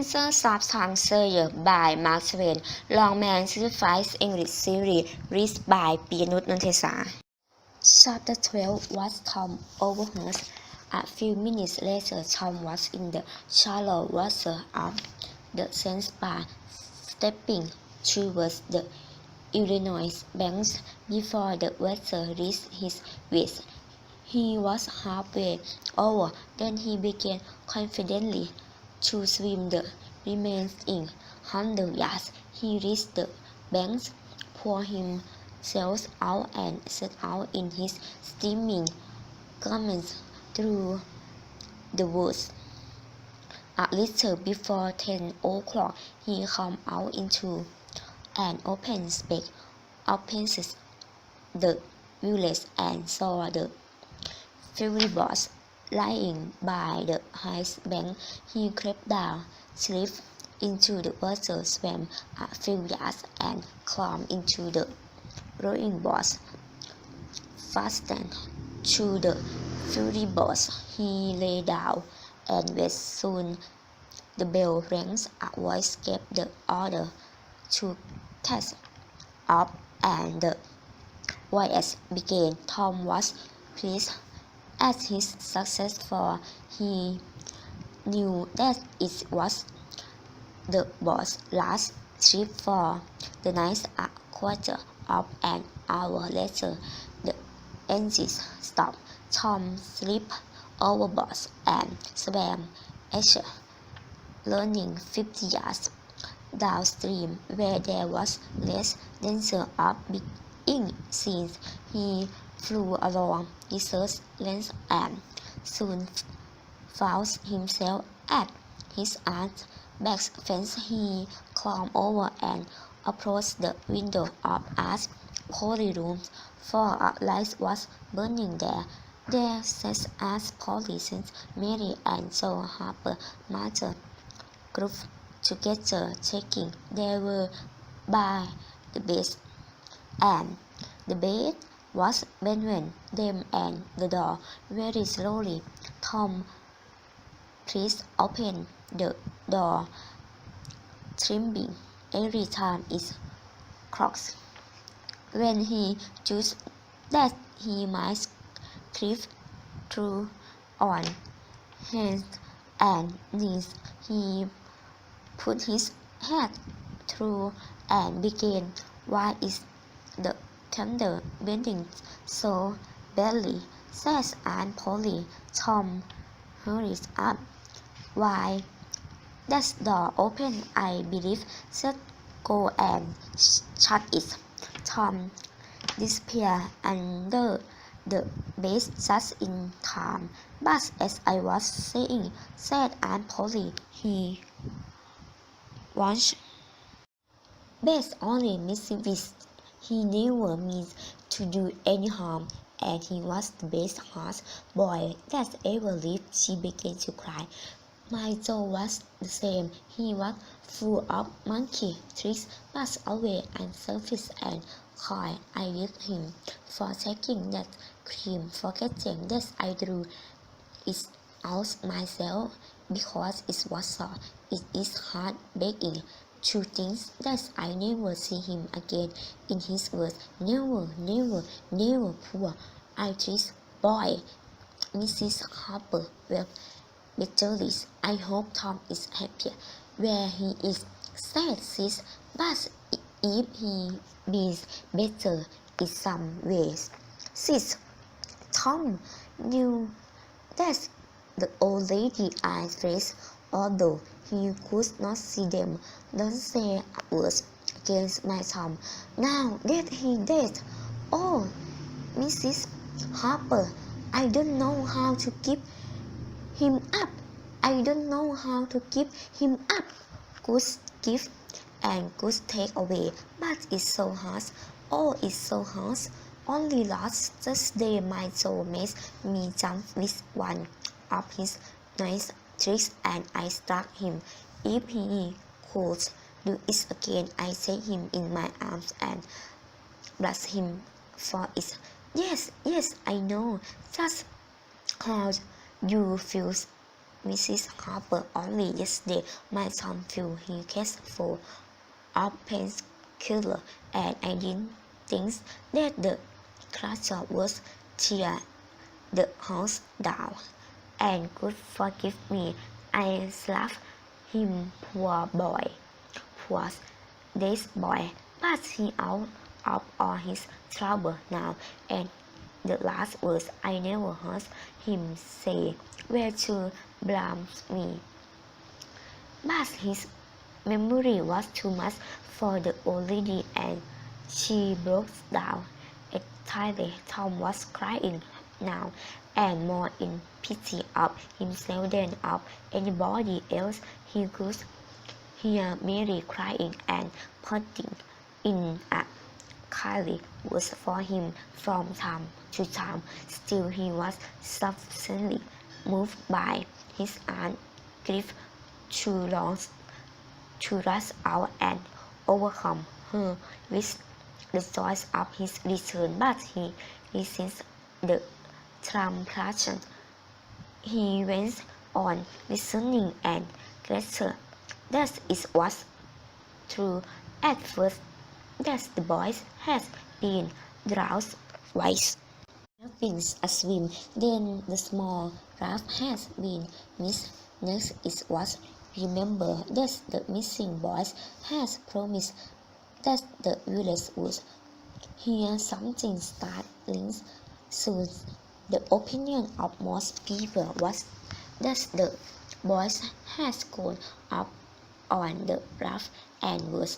Spencer Substance Surgery by Mark Twain Longman Certified English Series read by Pianut Nontesa Chapter 12 was Tom overheard. A few minutes later Tom was in the shallow water of the sandbar, stepping towards the Illinois banks before the water reached his waist. He was halfway over, then he began confidently to swim the remaining 100 yards. He reached the banks, poured himself out and set out in his steaming garments through the woods. A little before 10 o'clock, he came out into an open space opposite the village and saw the ferry boats lying by the high bank. He crept down, slipped into the water, swam a few yards, and climbed into the rowing boats fastened to the ferry boats. He lay down and waited. Soon the bell rang. A voice gave the order to cast off, and the voyage began. Tom was pleased at his success, for he knew that it was the boat's last trip for the night. A quarter of an hour later, the engines stopped. Tom slipped overboard and swam ashore, running 50 yards downstream, where there was less danger of being seen. He flew along desert lanes and soon found himself at his aunt's back fence. He climbed over and approached the window of Aunt's Polly room, for a light was burning there. There sat Aunt Polly, St. Mary, and Joe Harper, Mother, grouped together, talking. They were by the bed, and the bed was between them and the door. Very slowly, Tom pressed open the door, trembling every time it closed. When he judged that he might creep through on hands and knees, he put his head through and began. Why is the thunder bending so badly? Says Aunt Polly. Tom hurried up. Why, that's door open, I believe. Said go and shut it. Tom disappeared under the bed just in time. But as I was saying, said Aunt Polly, he was based only mischievous. He never meant to do any harm, and he was the best horse boy that ever lived. She began to cry. My Joe was the same. He was full of monkey tricks, but always unselfish and kind. I loved him for taking that cream, forgetting that I drew it out myself because it was soft. It is heartbreaking to think that I never see him again. In his words, never, never, never. Poor Irish boy. Mrs. Harper wept bitterly. I hope Tom is happy where he is, said sis, but if he is better in some ways. Sis, Tom knew that the old lady's eyes raised, although he could not see them. Don't say a word against my Tom. Now that he dead. Oh, Mrs. Harper, I don't know how to keep him up. I don't know how to keep him up. Good give and good take away, but it's so hard. Oh, it's so hard. Only last Thursday my Joe made me jump with one of his nice tricks, and I struck him. If he could do it again, I take him in my arms and bless him for it. Yes, yes, I know. That's how you feel, Mrs. Harper only yesterday. My Tom feel he gets full of painkiller, and I didn't think that the cluster was tear the house down, and could forgive me. I slapped him, poor boy, poor this boy, but he out of all his trouble now, and the last words I never heard him say were to blame me. But his memory was too much for the old lady, and she broke down entirely. Tom was crying now, and more in pity of himself than of anybody else. He could hear Mary crying and putting in a kindly words for him from time to time. Still he was sufficiently moved by his aunt's grief to long to rush out and overcome her with the joy of his return, but he resisted the temptation. He went on listening and grateful that it was true at first that the boy had been drowsed twice. Having a swim, then the small raft has been missed. Next it was remembered that the missing boys had promised that the village would hear something startling soon. The opinion of most people was that the boys had gone up on the raft and would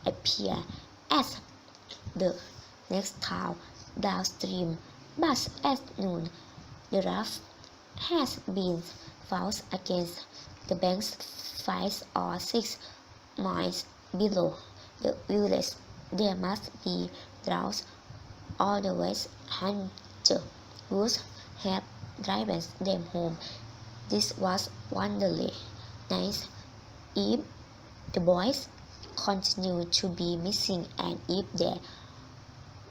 appear at the next town downstream, but at noon the raft has been found against the banks 5 or 6 miles below the village. There must be droughts. All the West Hunter would have driven them home. This was wonderfully nice. If the boys continued to be missing, and if their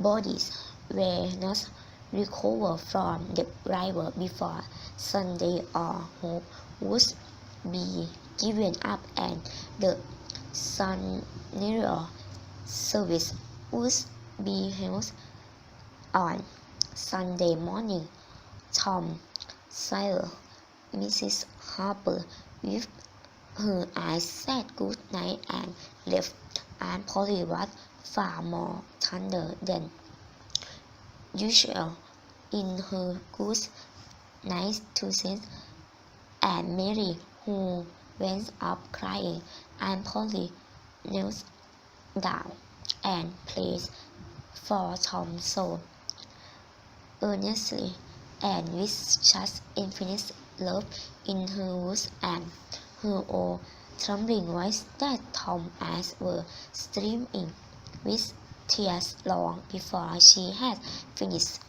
bodies were not recovered from the river before Sunday, all hope would be given up, and the funeral service would be held on Sunday morning. Tom Sawyer, Mrs. Harper, with her eyes said good night and left. Aunt Polly was far more tender than usual in her good night to sense, and Mary, who went up crying, Aunt Polly knelt down and prayed for Tom so earnestly, and with such infinite love in her words and her own trembling voice, that Tom's eyes were streaming with tears long before she had finished.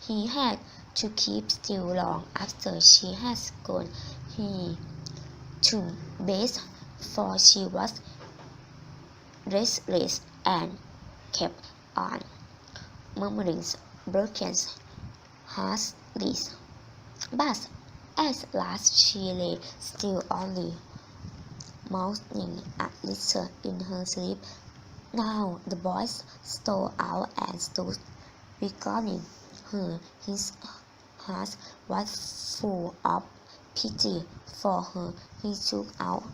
He had to keep still long after she had gone. He to bed, for she was restless and kept on murmuring broken harshly. But at last she lay still, only moaning a little in her sleep. Now the boy stole out and stood regarding her. His heart was full of pity for her. He took out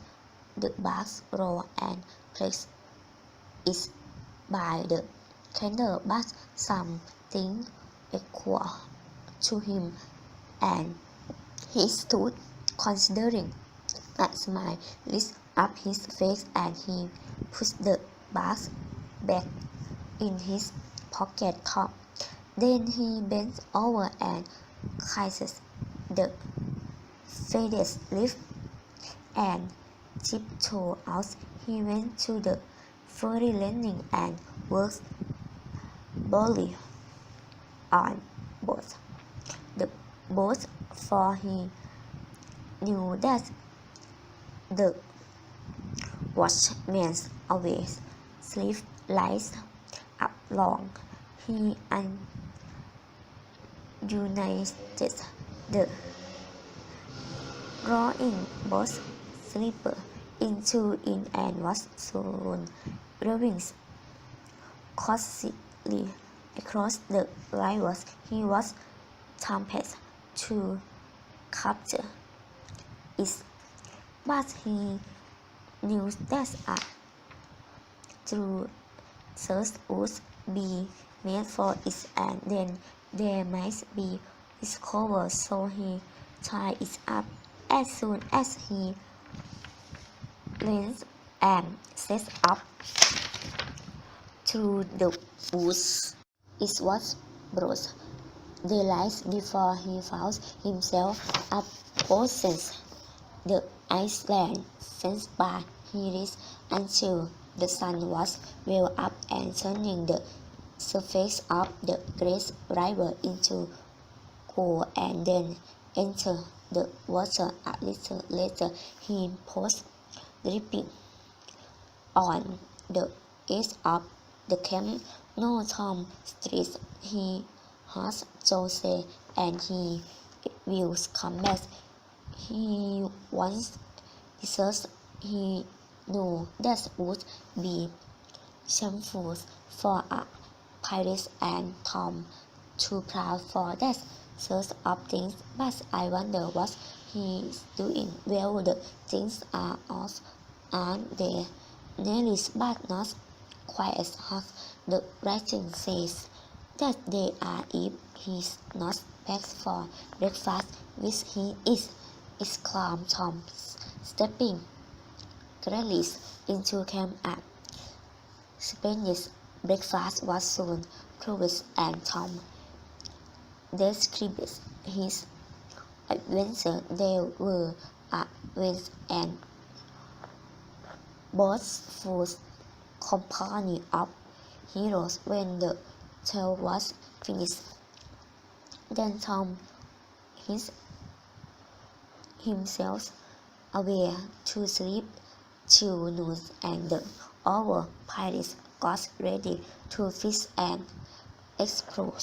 the box roll and placed it by the candle, but something equal to him, and he stood considering. A smile lit up his face, and he put the box back in his pocket top. Then he bent over and kissed the faded lips, and tiptoed out. He went to the ferry landing and worked boldly on board the boat, for he knew that the watchman always sleeps lights up long. He united the drawing both sleeper into in and was soon rowing cautiously across the rivers. He was tempted to capture it, but he knew that a true search would be made for it and then there might be discovered, so he tied it up as soon as he landed and set up through the woods. It was broad daylight before he found himself approaching the island. Since by he reached until the sun was well up and turning the surface of the great river into cool and then enter the water a little later. He paused, dripping on the edge of the camp. No Tom Street, he heard Joe say, and he will come back. He once deserted. He knew that would be shameful for a pirate and Tom too proud for that sort of things, but I wonder what he's doing. Well, the things are off, aren't they? Nearly, but not quite as hot. The writing says that they are if he's not back for breakfast, which he is, exclaimed Tom, stepping gladly into camp. A splendid breakfast was soon provided, and Tom described his adventure. They were a wild and boastful company of heroes. When the tale was finished, then Tom himself away to sleep till noon, and the other pirates got ready to fish and explore.